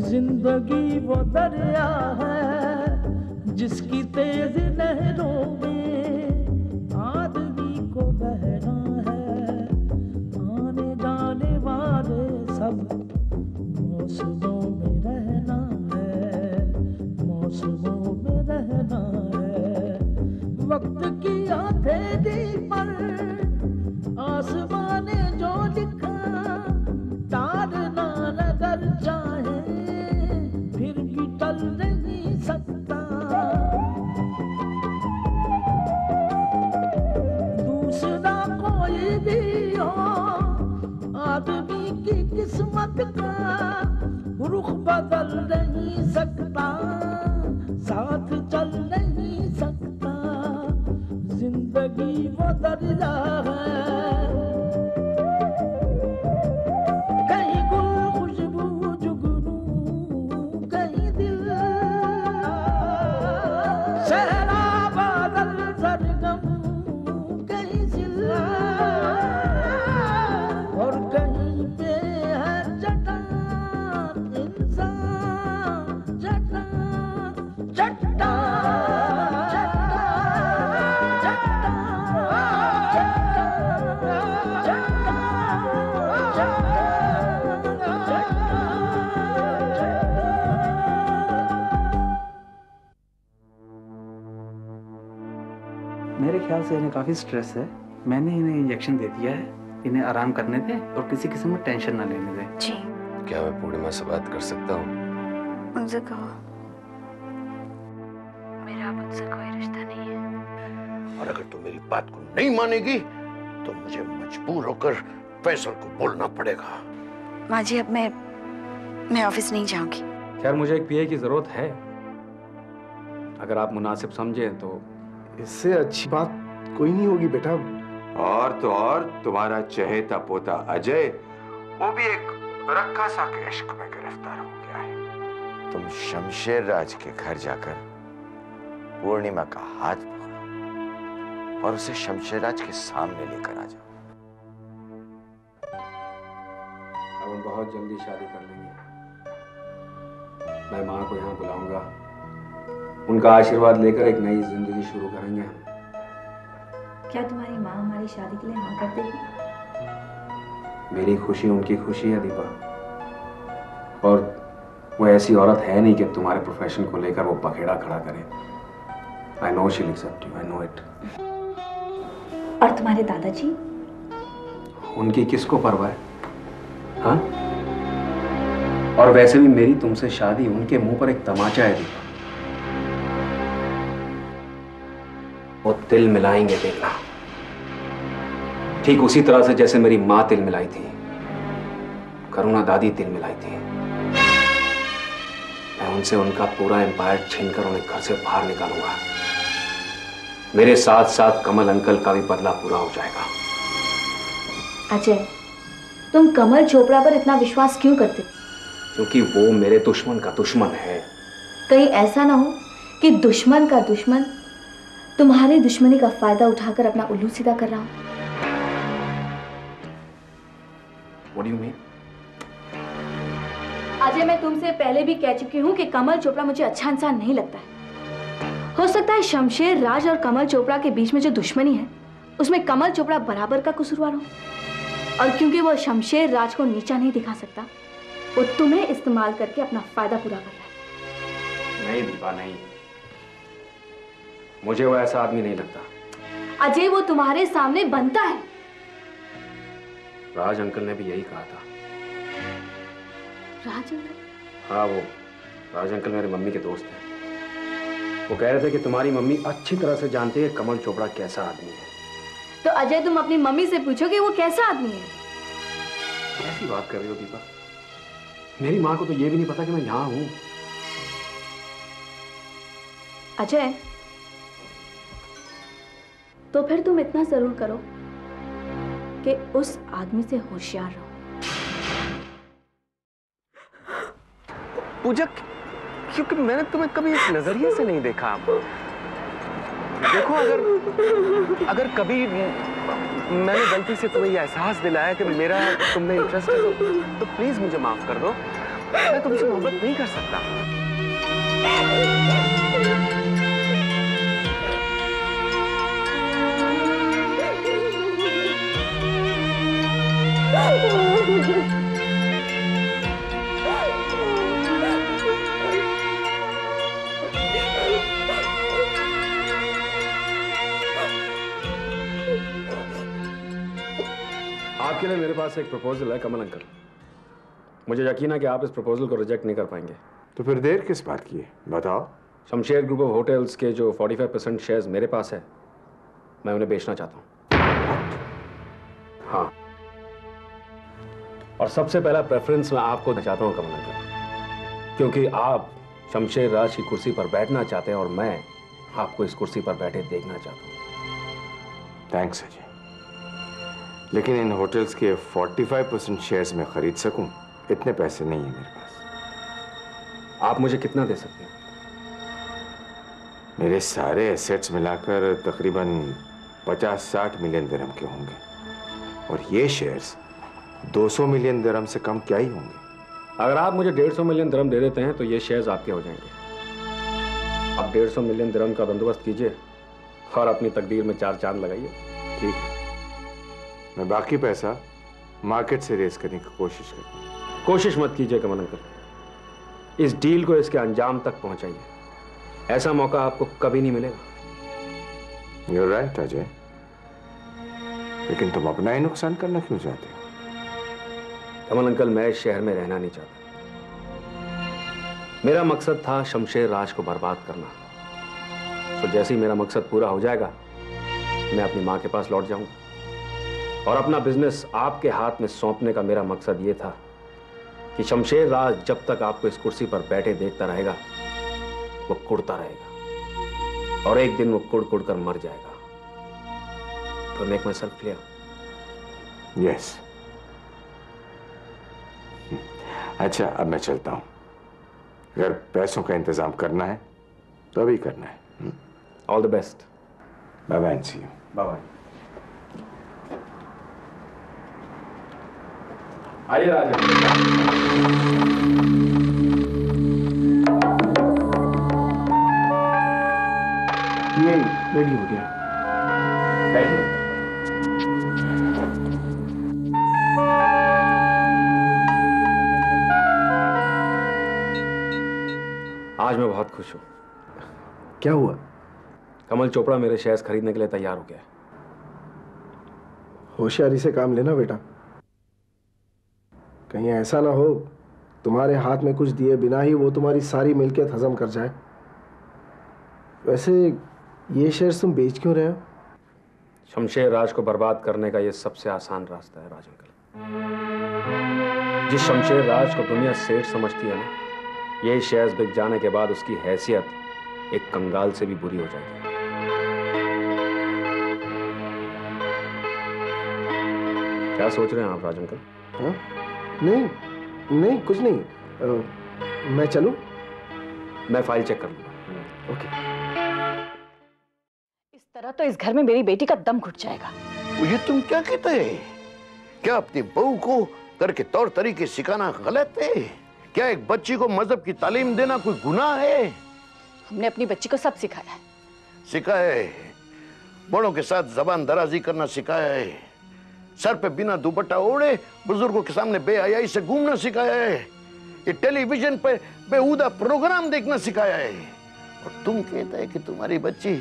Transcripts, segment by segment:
जिंदगी वो दरिया है जिसकी तेज लहरों में आदमी को बहना है। आने जाने वाले सब मौसमों में रहना है, मौसमों में रहना है। वक्त की हथेली पर आसमान ने जो लिखा तारना अगर चाहे फिर भी टल नहीं सकता। दूसरा कोई भी हो आदमी की किस्मत का रुख बदल नहीं सकता, साथ चल नहीं सकता। जिंदगी वो दरिया है, कहीं गुल खुशबू जुगनू, कहीं दिल सहरा बादल सरगम, कहीं सिला और कहीं पे है चट्टान इंसान, चट्टान चट्टान मेरे ख्याल से इन्हें काफ़ी स्ट्रेस है। मैंने इन्हें इंजेक्शन दे दिया है, इन्हें आराम करने दें और किसी किस्म में टेंशन ना लेने दें। जी। क्या मैं पूर्णिमा से बात कर सकता हूँ? उनसे कहो मेरा अब उनसे कोई रिश्ता नहीं है। और अगर तुम मेरी बात को नहीं मानेगी तो मुझे मजबूर होकर फैसल को बोलना पड़ेगा। माँ जी अब मैं ऑफिस नहीं जाऊंगी। खैर मुझे एक पीए की जरूरत है, अगर आप मुनासिब समझें तो। इससे अच्छी बात कोई नहीं होगी बेटा। और तो और तुम्हारा चहेता पोता अजय, वो भी एक रक्कासा के इश्क में गिरफ्तार हो गया है। तुम शमशेर राज के घर जाकर पूर्णिमा का हाथ पकड़ो और उसे शमशेर राज के सामने लेकर आ जाओ। अब हम बहुत जल्दी शादी कर लेंगे। मैं माँ को यहाँ बुलाऊंगा, उनका आशीर्वाद लेकर एक नई जिंदगी शुरू करेंगे हम। क्या तुम्हारी माँ हमारी शादी के लिए हाँ कर देगी? मेरी खुशी उनकी खुशी है दीपा, और वो ऐसी औरत है नहीं कि तुम्हारे प्रोफेशन को लेकर वो पखेड़ा खड़ा करे। I know she'll accept you, I know it. और तुम्हारे दादाजी? उनकी किसको परवाह है? हाँ? और वैसे भी मेरी तुमसे शादी उनके मुंह पर एक तमाचा है दीपा। वो तिल मिलाएंगे देखना, ठीक उसी तरह से जैसे मेरी माँ तिल मिलाई थी, करुणा दादी तिल मिलाई थी। मैं उनसे उनका पूरा एम्पायर छीनकर उन्हें घर से बाहर निकालूंगा। मेरे साथ साथ कमल अंकल का भी बदला पूरा हो जाएगा। अजय, तुम कमल चोपड़ा पर इतना विश्वास क्यों करते? क्योंकि वो मेरे दुश्मन का दुश्मन है। कहीं ऐसा ना हो कि दुश्मन का दुश्मन तुम्हारी दुश्मनी का फायदा उठाकर अपना उल्लू सीधा कर रहा हो। What do you mean? Ajay, मैं तुमसे पहले भी कह चुकी हूँ कि कमल चोपड़ा मुझे अच्छा इंसान नहीं लगता है। हो सकता है शमशेर राज और कमल चोपड़ा के बीच में जो दुश्मनी है उसमें कमल चोपड़ा बराबर का कसूरवार हो, और क्योंकि वो शमशेर राज को नीचा नहीं दिखा सकता, वो तुम्हें इस्तेमाल करके अपना फायदा पूरा कर रहा है। नहीं दीपा, नहीं, मुझे वो ऐसा आदमी नहीं लगता। अजय, वो तुम्हारे सामने बनता है। राज अंकल ने भी यही कहा था। राज अंकल? हाँ, वो राज अंकल मेरे मम्मी के दोस्त हैं। वो कह रहे थे कि तुम्हारी मम्मी अच्छी तरह से जानती है कमल चोपड़ा कैसा आदमी है। तो अजय, तुम अपनी मम्मी से पूछो कि वो कैसा आदमी है। कैसी बात कर रही हो दीपा? मेरी माँ को तो ये भी नहीं पता कि मैं यहाँ हूँ। अजय, तो फिर तुम इतना जरूर करो कि उस आदमी से होशियार रहो। पूजा, क्योंकि मैंने तुम्हें कभी इस नजरिए से नहीं देखा। देखो अगर कभी मैंने गलती से तुम्हें ये एहसास दिलाया कि मेरा तुमने इंटरेस्ट है तो प्लीज मुझे माफ कर दो। मैं तुमसे मोहब्बत नहीं कर सकता। आपके लिए मेरे पास एक प्रपोजल है कमल अंकल। मुझे यकीन है कि आप इस प्रपोजल को रिजेक्ट नहीं कर पाएंगे। तो फिर देर किस बात की है, बताओ। शमशेर ग्रुप ऑफ होटल्स के जो 45% शेयर्स मेरे पास है, मैं उन्हें बेचना चाहता हूँ। हाँ, और सबसे पहला प्रेफरेंस मैं आपको चाहता हूँ कमल अंकल, क्योंकि आप शमशेर राज की कुर्सी पर बैठना चाहते हैं और मैं आपको इस कुर्सी पर बैठे देखना चाहता हूँ। थैंक्स अजय, लेकिन इन होटल्स के 45% शेयर्स में खरीद सकूं, इतने पैसे नहीं है मेरे पास। आप मुझे कितना दे सकते हैं? मेरे सारे एसेट्स मिलाकर तकरीबन 50-60 मिलियन दिरहम के होंगे, और ये शेयर्स 200 मिलियन दिरहम से कम क्या ही होंगे। अगर आप मुझे 150 मिलियन दिरहम दे देते हैं तो ये शेयर्स आपके हो जाएंगे। आप 150 मिलियन दिरहम का बंदोबस्त कीजिए और अपनी तकदीर में 4 चांद लगाइए। ठीक है, मैं बाकी पैसा मार्केट से रेस करने की कोशिश करूंगा। कोशिश मत कीजिए कमल अंकल, इस डील को इसके अंजाम तक पहुंचाइए। ऐसा मौका आपको कभी नहीं मिलेगा। You're right, अजय, लेकिन तुम अपना ही नुकसान करना क्यों चाहते हो? कमल अंकल, मैं इस शहर में रहना नहीं चाहता। मेरा मकसद था शमशेर राज को बर्बाद करना। तो जैसे ही मेरा मकसद पूरा हो जाएगा, मैं अपनी मां के पास लौट जाऊंगा। और अपना बिजनेस आपके हाथ में सौंपने का मेरा मकसद यह था कि शमशेर राज जब तक आपको इस कुर्सी पर बैठे देखता रहेगा, वो कुड़ता रहेगा, और एक दिन वो कुड़ कुड़ कर मर जाएगा। तो make my self clear? Yes. अच्छा, अब मैं चलता हूं। अगर पैसों का इंतजाम करना है तो अभी करना है। All the best. Bye bye, see you. Bye bye. आइए राजा। ये रेडी हो गया। आज मैं बहुत खुश हूं। क्या हुआ? कमल चोपड़ा मेरे शेयर्स खरीदने के लिए तैयार हो गया है। होशियारी से काम लेना बेटा, कहीं ऐसा ना हो तुम्हारे हाथ में कुछ दिए बिना ही वो तुम्हारी सारी मिल्कियत हजम कर जाए। वैसे ये शेयर्स तुम बेच क्यों रहे हो? शमशेर राज को बर्बाद करने का ये सबसे आसान रास्ता है राज अंकल। जिस शमशेर राज को दुनिया सेठ समझती है ना, ये शेयर्स बिक जाने के बाद उसकी हैसियत एक कंगाल से भी बुरी हो जाएगी। क्या सोच रहे हैं आप राज अंकल? हाँ? नहीं कुछ नहीं। मैं चलूं? मैं फाइल चेक कर लूंगा। ओके। इस तरह तो इस घर में मेरी बेटी का दम घुट जाएगा। ये तुम क्या कहते हैं? क्या अपनी बहू को घर के तौर तरीके सिखाना गलत है? क्या एक बच्ची को मजहब की तालीम देना कोई गुनाह है? हमने अपनी बच्ची को सब सिखाया है। सिखाया है, बड़ों के साथ जबान दराजी करना सिखाया है, सर पे बिना दुपट्टा ओढ़े बुजुर्गों के सामने बेहयाई से घूमना सिखाया है, ये टेलीविजन पे बेहुदा प्रोग्राम देखना सिखाया है। और तुम कहते हैं कि तुम्हारी बच्ची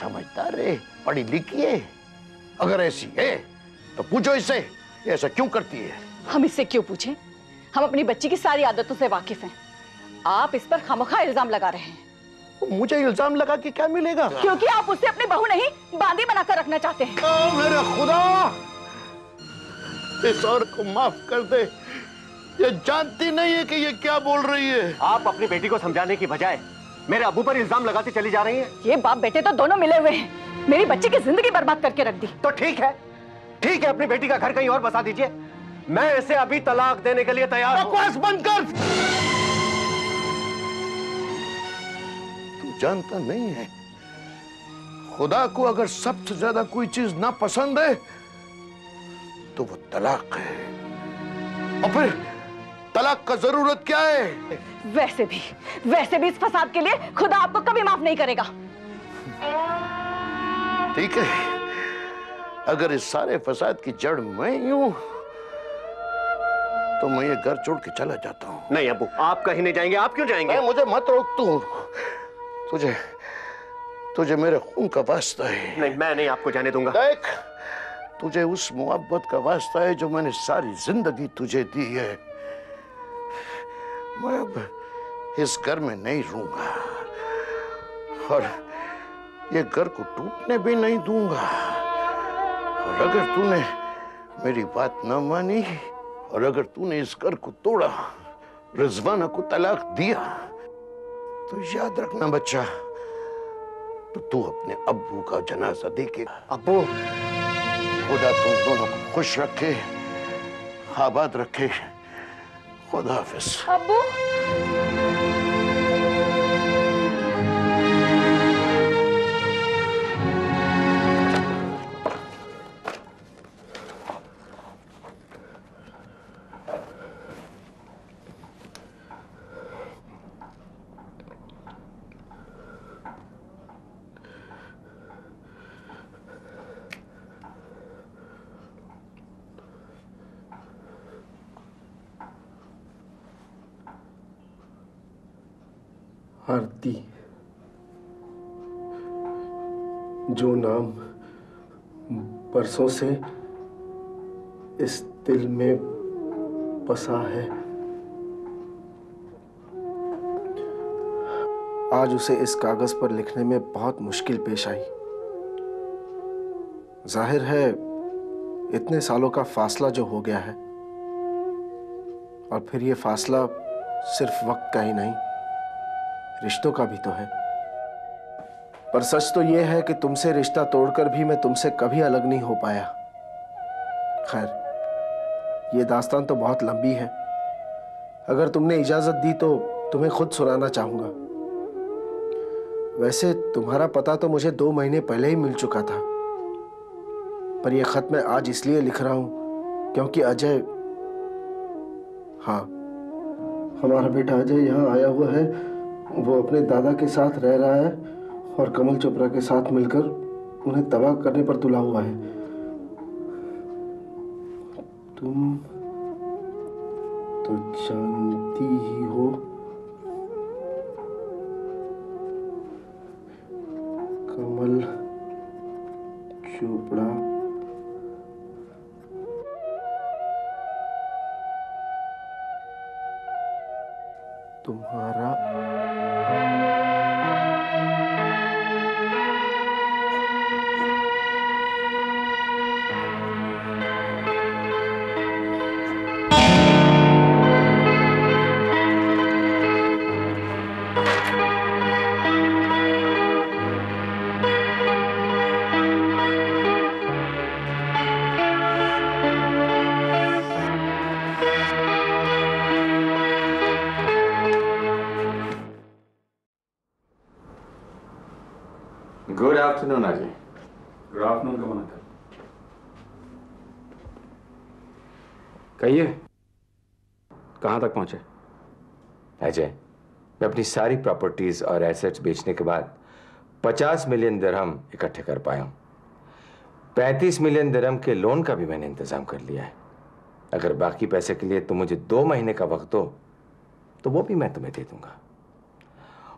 समझदार है, पढ़ी लिखी है। अगर ऐसी है तो पूछो इससे, ये ऐसा क्यों करती है? हम इससे क्यों पूछें? हम अपनी बच्ची की सारी आदतों से वाकिफ हैं। आप इस पर खामखा इल्जाम लगा रहे हैं। मुझे इल्जाम लगा के क्या मिलेगा? क्योंकि आप उसे अपनी बहू नहीं बांदी बनाकर रखना चाहते हैं। ओ मेरे खुदा, इस औरत को माफ कर दे। ये जानती नहीं है कि ये क्या बोल रही है। आप अपनी बेटी को समझाने की बजाय मेरे अब्बू पर इल्जाम लगाती चली जा रही हैं। ये बाप बेटे तो दोनों मिले हुए हैं। मेरी बच्ची की जिंदगी बर्बाद करके रख दी। तो ठीक है, अपनी बेटी का घर कहीं और बसा दीजिए। मैं इसे अभी तलाक देने के लिए तैयार हूं। बकवास बंद कर। तू जानता नहीं है खुदा को अगर सबसे ज्यादा कोई चीज ना पसंद है तो वो तलाक है। और फिर तलाक का जरूरत क्या है? वैसे भी इस फसाद के लिए खुदा आपको कभी माफ नहीं करेगा। ठीक है, अगर इस सारे फसाद की जड़ मैं ही हूं तो मैं ये घर छोड़ के चला जाता हूं। नहीं अब्बू, आप कहीं नहीं जाएंगे। आप क्यों जाएंगे? मुझे मत रोक तू। तुझे मेरे खून का वास्ता है। नहीं, मैं नहीं आपको जाने दूंगा। देख, तुझे उस मोहब्बत का वास्ता है जो मैंने सारी जिंदगी तुझे दी है। मैं अब इस घर में नहीं रहूंगा और ये घर को टूटने भी नहीं दूंगा। और अगर तूने मेरी बात न मानी और अगर तूने इस घर को तोड़ा, रिजवाना को तलाक दिया, तो याद रखना बच्चा, तो तू अपने अब्बू का जनाजा देखेगा। अब्बू, खुदा तुम दोनों को खुश रखे, आबाद रखे। खुदा हाफिज। अब्बू, आरती, जो नाम बरसों से इस दिल में बसा है, आज उसे इस कागज पर लिखने में बहुत मुश्किल पेश आई। जाहिर है इतने सालों का फासला जो हो गया है, और फिर ये फासला सिर्फ वक्त का ही नहीं, रिश्तों का भी तो है। पर सच तो यह है कि तुमसे रिश्ता तोड़कर भी मैं तुमसे कभी अलग नहीं हो पाया। खैर, यह दास्तान तो बहुत लंबी है। अगर तुमने इजाजत दी तो तुम्हें खुद सुनाना चाहूंगा। वैसे तुम्हारा पता तो मुझे 2 महीने पहले ही मिल चुका था, पर यह खत मैं आज इसलिए लिख रहा हूं क्योंकि अजय, हाँ, हमारा बेटा अजय यहाँ आया हुआ है। वो अपने दादा के साथ रह रहा है और कमल चोपड़ा के साथ मिलकर उन्हें तबाह करने पर तुला हुआ है। तुम तो जानती ही हो कमल चोपड़ा तुम्हारा good afternoon Ajay. Good afternoon Kamal uncle. कहिए, कहाँ तक पहुंचे? अजय, मैं अपनी सारी प्रॉपर्टीज और एसेट्स बेचने के बाद 50 मिलियन दिरहम इकट्ठे कर पाया हूं। 35 मिलियन दिरहम के लोन का भी मैंने इंतजाम कर लिया है। अगर बाकी पैसे के लिए तुम मुझे 2 महीने का वक्त दो तो वो भी मैं तुम्हें दे दूंगा।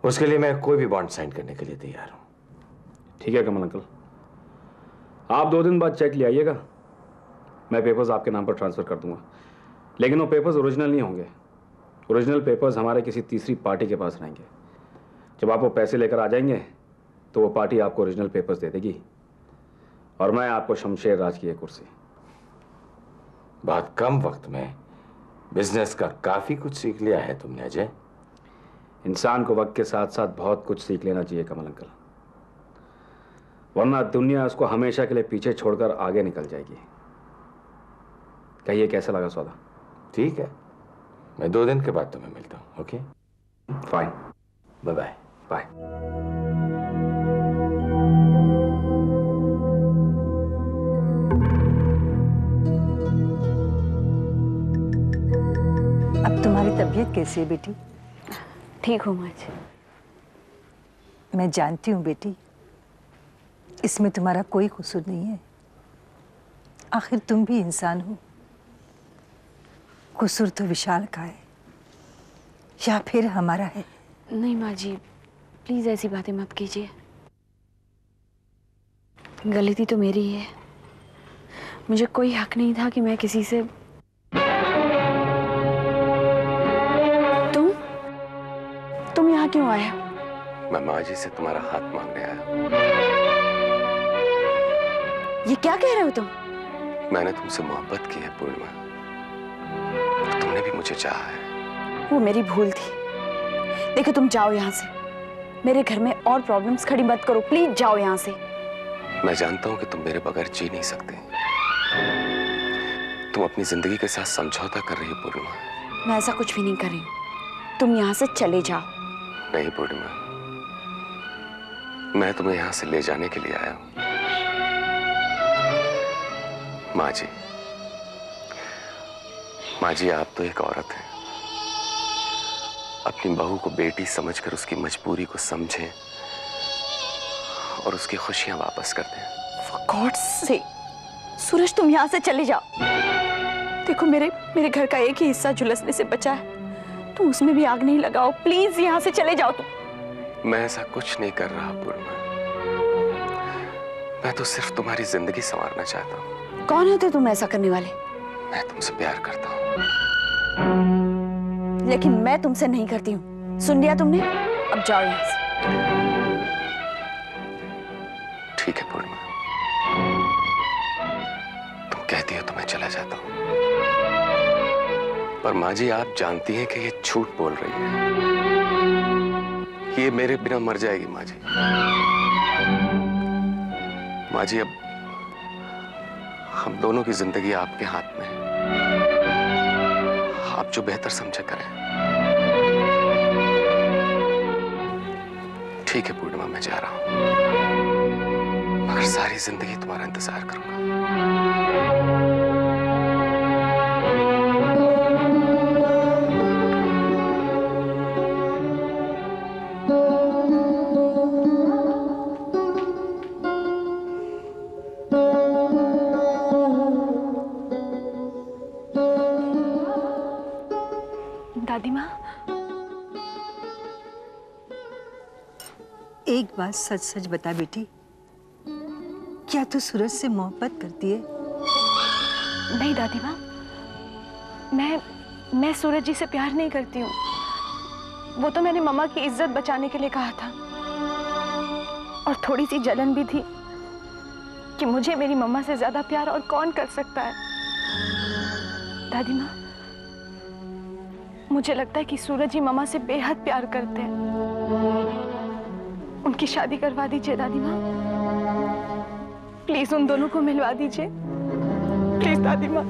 उसके लिए मैं कोई भी बॉन्ड साइन करने के लिए तैयार हूं। ठीक है कमल अंकल, आप 2 दिन बाद चेक ले आइएगा। मैं पेपर्स आपके नाम पर ट्रांसफर कर दूंगा, लेकिन वो पेपर्स ओरिजिनल नहीं होंगे। ओरिजिनल पेपर्स हमारे किसी तीसरी पार्टी के पास रहेंगे। जब आप वो पैसे लेकर आ जाएंगे तो वो पार्टी आपको ओरिजिनल पेपर्स दे देगी और मैं आपको शमशेर राज की एक कुर्सी। बहुत कम वक्त में बिजनेस का काफी कुछ सीख लिया है तुमने अजय। इंसान को वक्त के साथ साथ बहुत कुछ सीख लेना चाहिए कमल अंकल, वरना दुनिया उसको हमेशा के लिए पीछे छोड़कर आगे निकल जाएगी। कहिए कैसा लगा सौदा? ठीक है, मैं 2 दिन के बाद तुम्हें मिलता हूँ। Okay, fine, bye bye. Bye. तबीयत कैसी है बेटी? ठीक हूँ माँ जी। मैं जानती हूँ बेटी, इसमें तुम्हारा कोई कसूर नहीं है। आखिर तुम भी इंसान हो। कसूर तो विशाल का है या फिर हमारा है। नहीं माँ जी, प्लीज ऐसी बातें मत कीजिए। गलती तो मेरी ही है। मुझे कोई हक नहीं था कि मैं किसी से। तुम यहाँ क्यों आए हो? मैं माँ जी से तुम्हारा हाथ मांगने आया। ये क्या कह रहे हो तुम? मैंने तुमसे मोहब्बत की है पूर्णिमा, और तुमने भी मुझे चाहा है। वो मेरी भूल थी। देखो तुम जाओ यहाँ से। मेरे घर में और प्रॉब्लम्स खड़ी मत करो, प्लीज जाओ यहाँ से। मैं जानता हूँ कि तुम मेरे बगैर जी नहीं सकते। तुम अपनी जिंदगी के साथ समझौता कर रही हो पूर्णिमा। मैं ऐसा कुछ भी नहीं कर रही हूँ। तुम यहाँ से चले जाओ। नहीं पूर्णिमा, मैं तुम्हें यहाँ से ले जाने के लिए आया हूँ। माँ जी आप तो एक औरत हैं। अपनी बहू को बेटी समझकर उसकी मजबूरी को समझें और उसकी खुशियां वापस कर दें। For God's sake, सूरज तुम यहाँ से चले जाओ। देखो मेरे घर का एक ही हिस्सा झुलसने से बचा है, तुम उसमें भी आग नहीं लगाओ। प्लीज यहाँ से चले जाओ तुम। मैं ऐसा कुछ नहीं कर रहा पूर्णिमा। मैं तो सिर्फ तुम्हारी जिंदगी संवारना चाहता हूँ। कौन होते तुम ऐसा करने वाले? मैं तुमसे प्यार करता हूँ। लेकिन मैं तुमसे नहीं करती हूँ। सुन लिया तुमने? अब जाओ यहाँ से। ठीक है पूर्णिमा, तुम कहती हो तो मैं चला जाता हूँ। पर माँ जी आप जानती हैं कि ये झूठ बोल रही है। ये मेरे बिना मर जाएगी माँ जी। माँ जी अब हम दोनों की जिंदगी आपके हाथ में है। आप जो बेहतर समझे करें। ठीक है पूर्णिमा, मैं जा रहा हूं, मगर सारी जिंदगी तुम्हारा इंतजार करूंगा। दादी माँ, एक बात सच सच बता बेटी, क्या तू सूरज से मोहब्बत करती है? नहीं दादी माँ, मैं सूरज जी से प्यार नहीं करती हूँ। वो तो मैंने मम्मा की इज्जत बचाने के लिए कहा था, और थोड़ी सी जलन भी थी कि मुझे मेरी मम्मा से ज्यादा प्यार और कौन कर सकता है। दादी माँ, मुझे लगता है कि सूरज जी मम्मा से बेहद प्यार करते हैं। उनकी शादी करवा दीजिए दादी माँ, प्लीज उन दोनों को मिलवा दीजिए, प्लीज दादी माँ।